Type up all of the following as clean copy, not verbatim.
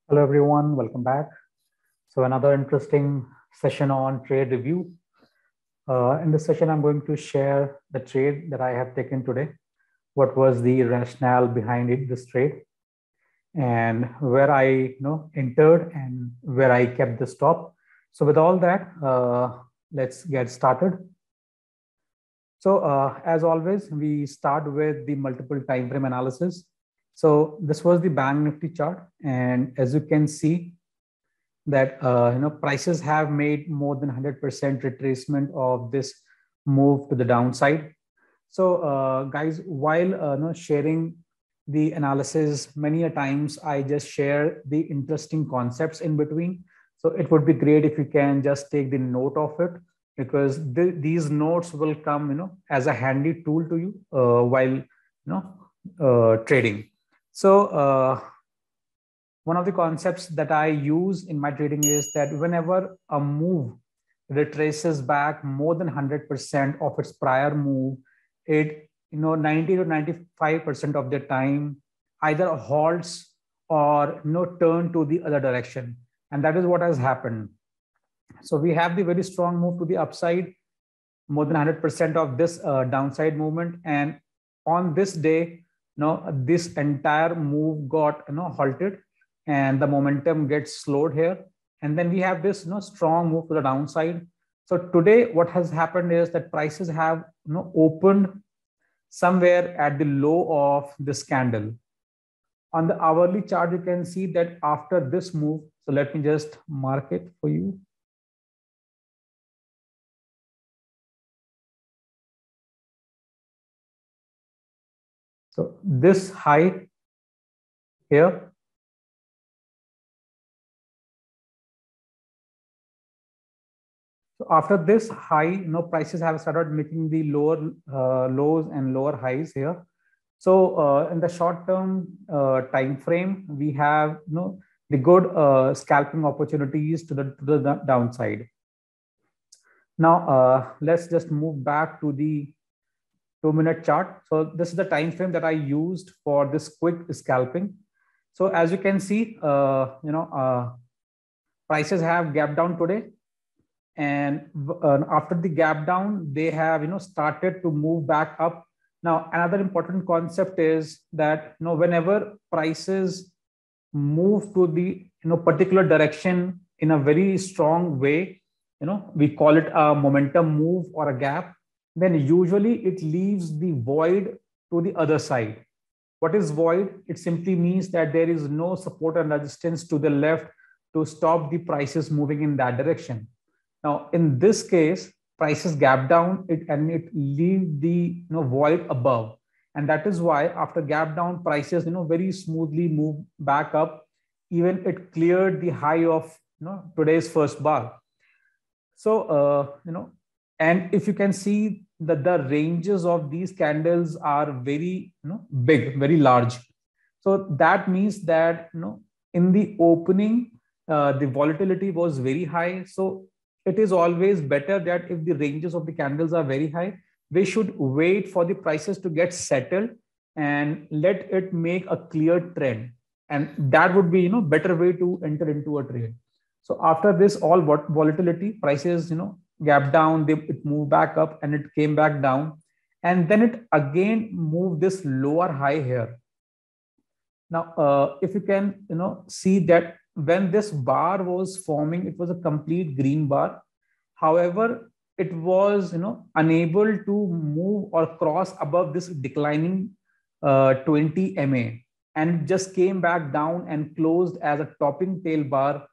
Hello everyone, welcome back. So another interesting session on trade review. In this session, I'm going to share the trade that I have taken today. What was the rationale behind this trade, and where I entered and where I kept the stop. So with all that, let's get started. So as always, we start with the multiple time frame analysis. So this was the Bank Nifty chart, and as you can see, that prices have made more than 100% retracement of this move to the downside. So guys, while sharing the analysis, many a times I just share the interesting concepts in between. So it would be great if you can just take the note of it, because these notes will come as a handy tool to you while trading. So one of the concepts that I use in my trading is that whenever a move retraces back more than 100% of its prior move, it 90 to 95% of the time either halts or turn to the other direction, and that is what has happened. So we have the very strong move to the upside, more than 100% of this downside movement, and on this day, this entire move got halted and the momentum gets slowed here, and then we have this strong move to the downside. So today what has happened is that prices have opened somewhere at the low of this candle. On the hourly chart, you can see that after this move, so let me just mark it for you. So this high here, so after this high, prices have started making the lower lows and lower highs here. So in the short term time frame, we have the good scalping opportunities to the downside. Now let's just move back to the 2-minute chart. So this is the time frame that I used for this quick scalping. So as you can see, prices have gapped down today, and after the gap down, they have started to move back up. Now another important concept is that whenever prices move to the particular direction in a very strong way, we call it a momentum move or a gap, then usually it leaves the void to the other side. What is void? It simply means that there is no support and resistance to the left to stop the prices moving in that direction. Now, in this case, prices gap down and it leave the void above, and that is why after gap down, prices very smoothly move back up. Even it cleared the high of today's first bar. So and if you can see that the ranges of these candles are very big, very large. So that means that in the opening, the volatility was very high. So it is always better that if the ranges of the candles are very high, we should wait for the prices to get settled and let it make a clear trend, and that would be better way to enter into a trade. So after this all volatility, prices gap down, it moved back up and it came back down, and then it again moved this lower high here. Now if you can see that when this bar was forming, it was a complete green bar. However, it was unable to move or cross above this declining 20 MA, and it just came back down and closed as a topping tail bar,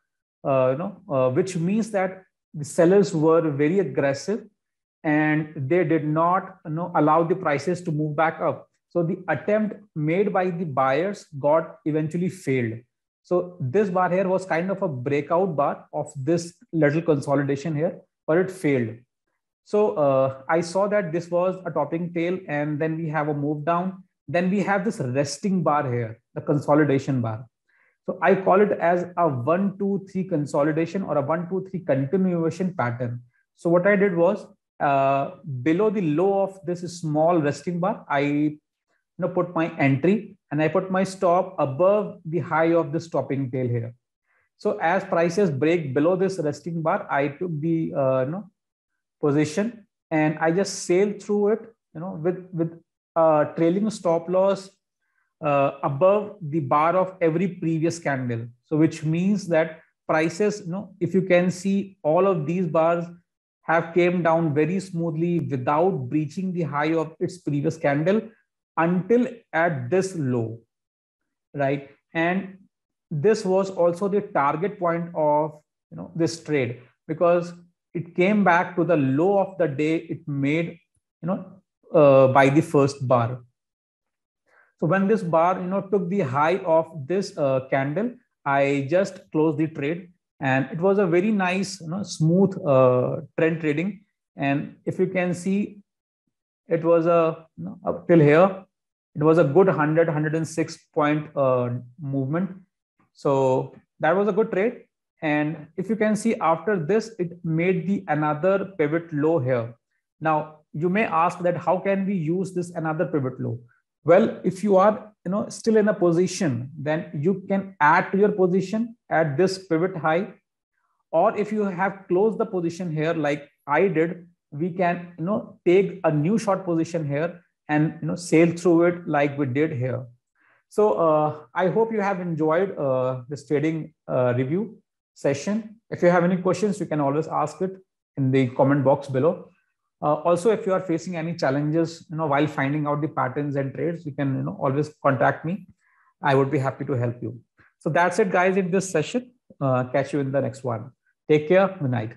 which means that the sellers were very aggressive and they did not allow the prices to move back up. So the attempt made by the buyers got eventually failed. So this bar here was kind of a breakout bar of this little consolidation here, but it failed. So I saw that this was a topping tail, and then we have a move down. Then we have this resting bar here, the consolidation bar. So I call it as a 1, 2, 3 consolidation or a 1, 2, 3 continuation pattern. So what I did was below the low of this small resting bar, I put my entry and I put my stop above the high of this topping tail here. So as prices break below this resting bar, I took the position and I just sailed through it, with trailing stop loss above the bar of every previous candle. So which means that prices, if you can see, all of these bars have came down very smoothly without breaching the high of its previous candle until at this low, right? And this was also the target point of this trade, because it came back to the low of the day it made by the first bar. So when this bar took the high of this candle, I just closed the trade, and it was a very nice smooth trend trading. And if you can see, it was up till here, it was a good 106 point movement. So that was a good trade. And if you can see, after this, it made the another pivot low here. Now you may ask that how can we use this another pivot low? Well, if you are still in a position, then you can add to your position at this pivot high. Or if you have closed the position here like I did, we can take a new short position here and sail through it like we did here. So I hope you have enjoyed this trading review session. If you have any questions, you can always ask it in the comment box below. Also, if you are facing any challenges while finding out the patterns and trades, you can always contact me. I would be happy to help you. So that's it, guys, in this session. Catch you in the next one. Take care. Good night.